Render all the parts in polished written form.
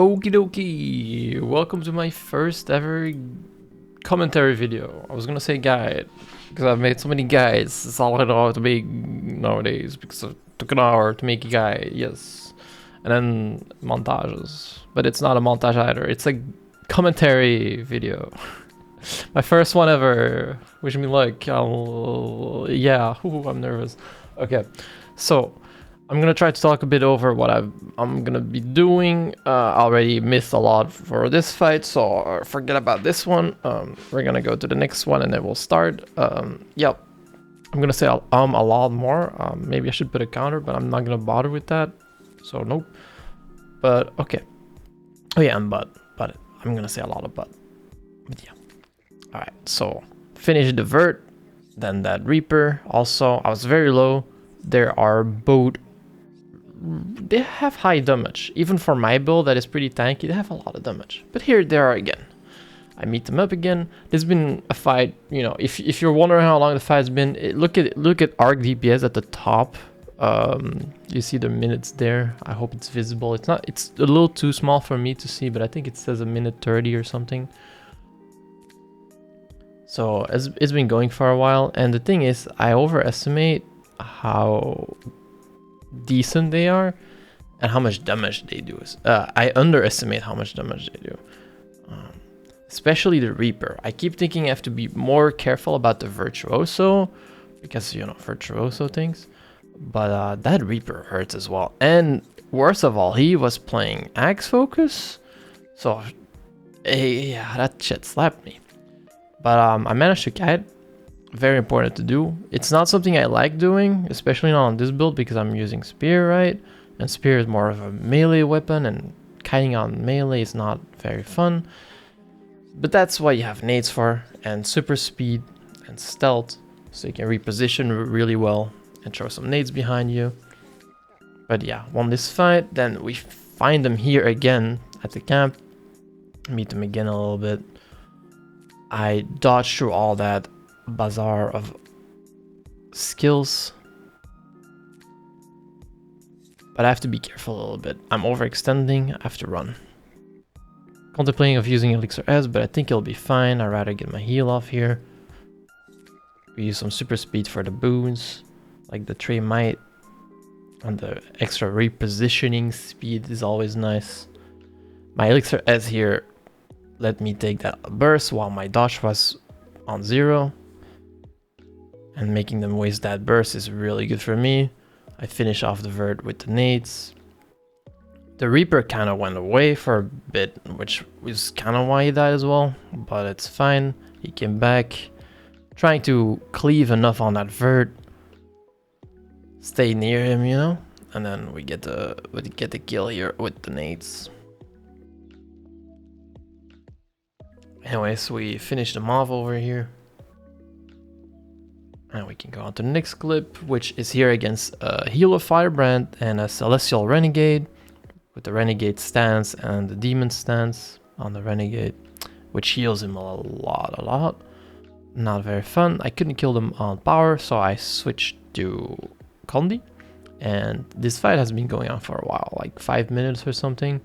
Okie dokie, welcome to my first ever commentary video. I was gonna say guide, because I've made so many guides. It's all I know how to make nowadays, because it took an hour to make a guide, yes. And then montages, but it's not a montage either, it's a commentary video. My first one ever, wish me luck. Yeah, I'm nervous. Okay, so I'm gonna try to talk a bit over what I'm gonna be doing. I already missed a lot for this fight, so forget about this one. We're gonna go to the next one and then we'll start. Yep, I'm gonna say a lot more. Maybe I should put a counter, but I'm not gonna bother with that. So nope. But okay. Oh yeah, but I'm gonna say a lot of but yeah. All right, so finish the vert, then that reaper. Also, I was very low. There are both. They have high damage. Even for my build that is pretty tanky, they have a lot of damage. But here they are again. I meet them up again. There's been a fight, you know, if you're wondering how long the fight's been, look at arc DPS at the top. You see the minutes there. I hope it's visible. It's not, it's a little too small for me to see, but I think it says a minute 30 or something. So it's been going for a while, and the thing is, I overestimate how decent they are and how much damage they do. I underestimate how much damage they do, especially the Reaper. I keep thinking I have to be more careful about the Virtuoso because, you know, Virtuoso things, but that Reaper hurts as well. And worst of all, he was playing Axe Focus, so yeah, that shit slapped me. But I managed to kite. Very important to do. It's not something I like doing, especially not on this build because I'm using spear, right? And spear is more of a melee weapon, and kiting on melee is not very fun. But that's what you have nades for, and super speed and stealth, so you can reposition really well and throw some nades behind you. But yeah, won this fight. Then we find them here again at the camp. Meet them again a little bit. I dodged through all that bazaar of skills, but I have to be careful a little bit. I'm overextending. I have to run. Contemplating of using Elixir S, but I think it'll be fine. I'd rather get my heal off here. We use some super speed for the boons, like the Trey Might, and the extra repositioning speed is always nice. My Elixir S here let me take that burst while my dodge was on 0. And making them waste that burst is really good for me. I finish off the vert with the nades. The Reaper kind of went away for a bit, which was kind of why he died as well. But it's fine. He came back. Trying to cleave enough on that vert. Stay near him, you know. And then we get the kill here with the nades. Anyways, we finished the mob over here. And we can go on to the next clip, which is here against a healer Firebrand and a Celestial Renegade, with the Renegade stance and the Demon stance on the Renegade, which heals him a lot. Not very fun. I couldn't kill them on power, so I switched to condi. And this fight has been going on for a while, like 5 minutes or something.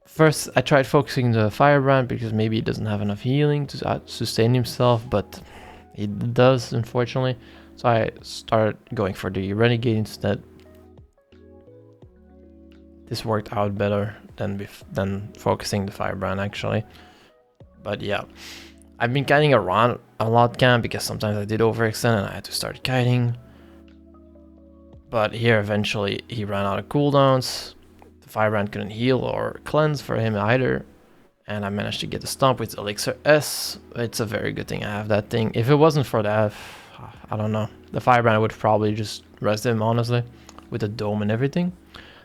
First, I tried focusing the Firebrand because maybe he doesn't have enough healing to sustain himself, but he does, unfortunately. So I started going for the Renegade instead. This worked out better than focusing the Firebrand, actually. But yeah, I've been kiting around a lot camp because sometimes I did overextend and I had to start kiting. But here, eventually, he ran out of cooldowns. Firebrand couldn't heal or cleanse for him either, and I managed to get the stomp with Elixir S. It's a very good thing I have that thing. If it wasn't for that, I don't know. The Firebrand would probably just rest him, honestly, with a dome and everything.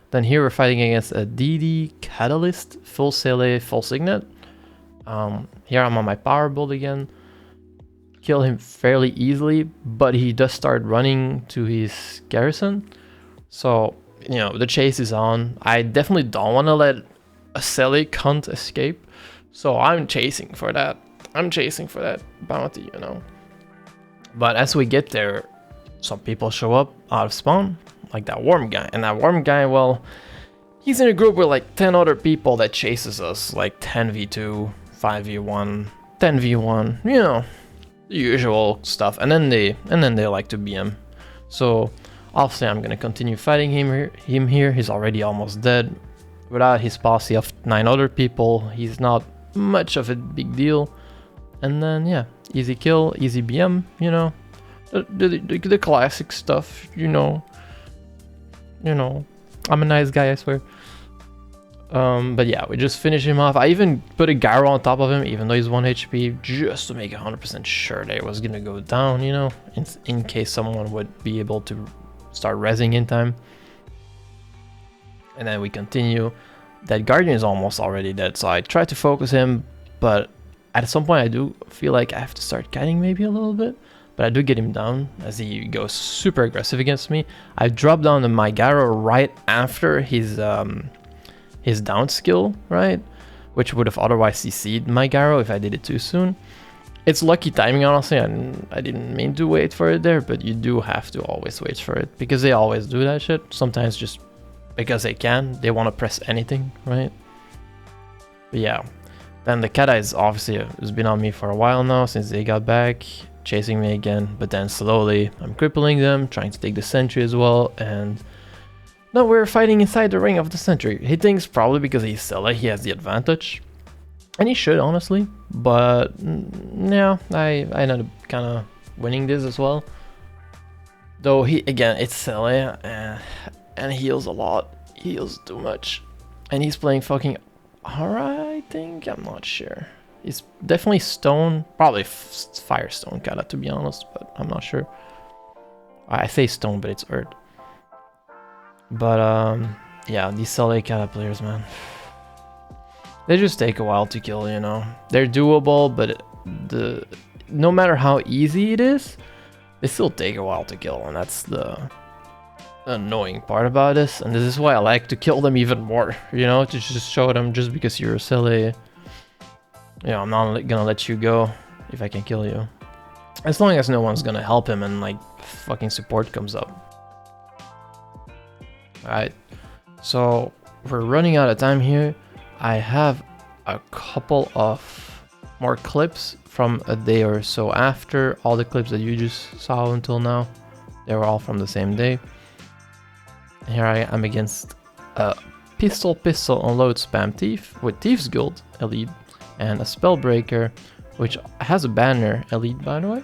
Then here we're fighting against a DD Catalyst, full Sele, full Signet. Here I'm on my power build again. Kill him fairly easily, but he does start running to his garrison. So, you know, the chase is on. I definitely don't want to let a Sele cunt escape, so I'm chasing for that. I'm chasing for that bounty, you know. But as we get there, some people show up out of spawn, like that worm guy. And that worm guy, well, He's in a group with like 10 other people that chases us, like 10v2, 5v1, 10v1, you know, the usual stuff. And then they like to BM. So obviously I'm gonna continue fighting him here. He's already almost dead. Without his posse of 9 other people, he's not much of a big deal. And then yeah, easy kill, easy BM, you know, the classic stuff, you know. I'm a nice guy, I swear. But yeah, we just finish him off. I even put a gyro on top of him, even though he's 1 HP, just to make 100% sure that it was gonna go down, you know, in case someone would be able to start rezzing in time. And then we continue. That Guardian is almost already dead, so I try to focus him, but at some point I do feel like I have to start kiting maybe a little bit. But I do get him down as he goes super aggressive against me. I drop down the my gyro right after his down skill, right? Which would have otherwise CC'd my gyro if I did it too soon. It's lucky timing, honestly. I didn't mean to wait for it there, but you do have to always wait for it. Because they always do that shit. Sometimes just because they can. They want to press anything, right? But yeah. Then the cat eyes obviously has been on me for a while now since they got back. Chasing me again, but then slowly I'm crippling them, trying to take the sentry as well, and now we're fighting inside the ring of the sentry. He thinks probably because he's Sele he has the advantage, and he should honestly, but yeah, I ended up kind of winning this as well. Though it's Sele, and he heals a lot, he heals too much, and he's playing fucking Aura, I think, I'm not sure. It's definitely stone, probably firestone kinda, to be honest, but I'm not sure. I say stone, but it's earth. But yeah, these Sele kinda players, man, they just take a while to kill, you know. They're doable, but no matter how easy it is, they still take a while to kill, and that's the annoying part about this. And this is why I like to kill them even more, you know, to just show them just because you're a Sele. Yeah, I'm not gonna let you go if I can kill you. As long as no one's gonna help him and like fucking support comes up. Alright, so we're running out of time here. I have a couple of more clips from a day or so after. All the clips that you just saw until now, they were all from the same day. Here I am against a pistol unload spam thief with Thief's Guild elite. And a Spellbreaker, which has a banner elite, by the way.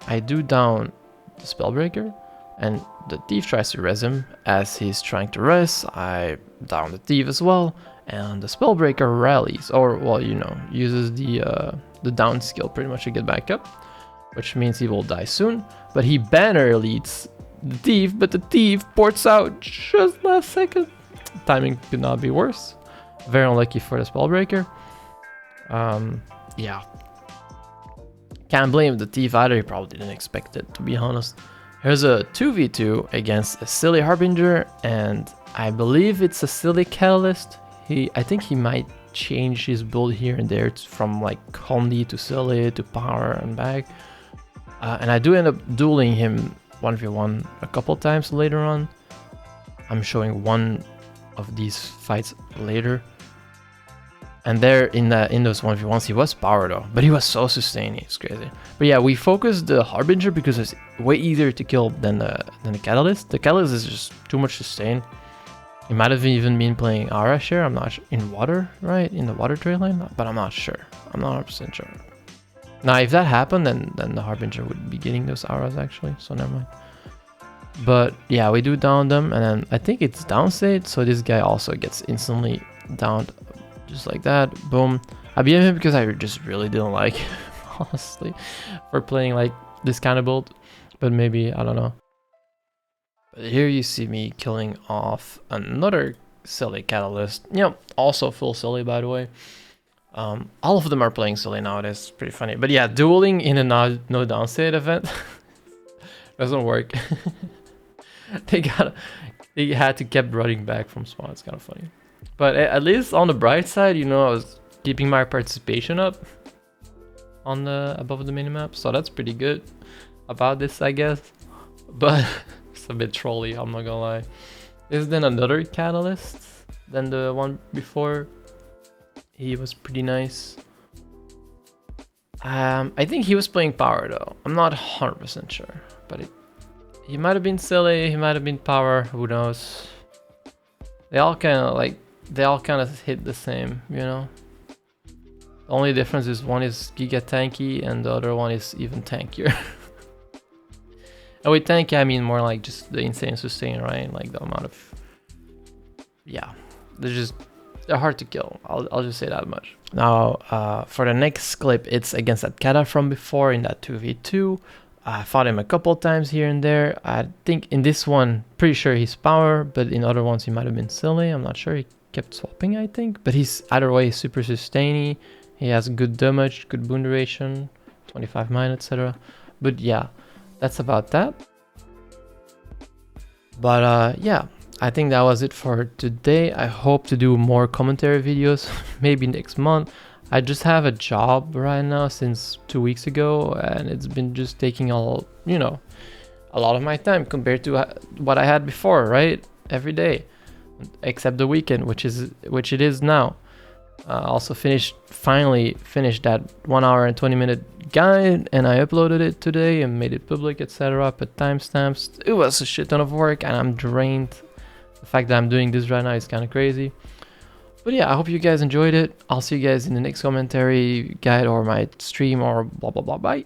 I do down the Spellbreaker, and the Thief tries to res him. As he's trying to res, I down the Thief as well, and the Spellbreaker rallies, or well, you know, uses the down skill pretty much to get back up, which means he will die soon. But he banner elites the Thief, but the Thief ports out just last second. Timing could not be worse. Very unlucky for the Spellbreaker. Yeah. Can't blame the Thief either, he probably didn't expect it, to be honest. Here's a 2v2 against a silly Harbinger, and I believe it's a silly Catalyst. I think he might change his build here and there from like condi to silly to power and back. And I do end up dueling him 1v1 a couple times later on. I'm showing one of these fights later. And there in those 1v1s he was power though, but he was so sustained, it's crazy. But yeah, we focused the Harbinger because it's way easier to kill than the Catalyst. The Catalyst is just too much sustain. He might have even been playing Aura share, I'm not sure, in water, right? In the water trade line, but I'm not sure. I'm not 100% sure. Now if that happened, then the Harbinger would be getting those auras actually, so never mind. But yeah, we do down them, and then I think it's down state, so this guy also gets instantly downed. Just like that, boom. I BM him because I just really didn't like him, honestly, for playing like this kind of build. But maybe, I don't know. But here you see me killing off another silly Catalyst. Yep, also full silly, by the way. All of them are playing silly nowadays, it's pretty funny. But yeah, dueling in a no downstate event doesn't work. They had to keep running back from spawn, it's kind of funny. But at least on the bright side, you know, I was keeping my participation up on the above the minimap, so that's pretty good about this, I guess. But it's a bit trolly, I'm not gonna lie. Is then another catalyst than the one before. He was pretty nice. I think he was playing power though. I'm not 100% sure, but he might have been silly. He might have been power. Who knows? They all kind of hit the same, you know. The only difference is one is giga tanky and the other one is even tankier. And with tanky, I mean more like just the insane sustain, right? Like the amount of, yeah, they're hard to kill. I'll just say that much. Now, for the next clip, it's against that kata from before in that 2v2. I fought him a couple times here and there. I think in this one, pretty sure he's power, but in other ones he might have been silly. I'm not sure. He kept swapping, I think. But he's either way super sustainy. He has good damage, good boon duration, 25 mine, etc. But yeah, that's about that. But yeah, I think that was it for today. I hope to do more commentary videos, maybe next month. I just have a job right now since 2 weeks ago, and it's been just taking a lot of my time compared to what I had before, right? Every day, except the weekend, which it is now. Also finally finished that 1 hour and 20-minute guide, and I uploaded it today and made it public, etc. Put timestamps. It was a shit ton of work, and I'm drained. The fact that I'm doing this right now is kind of crazy. But yeah, I hope you guys enjoyed it. I'll see you guys in the next commentary guide or my stream or blah blah blah. Bye.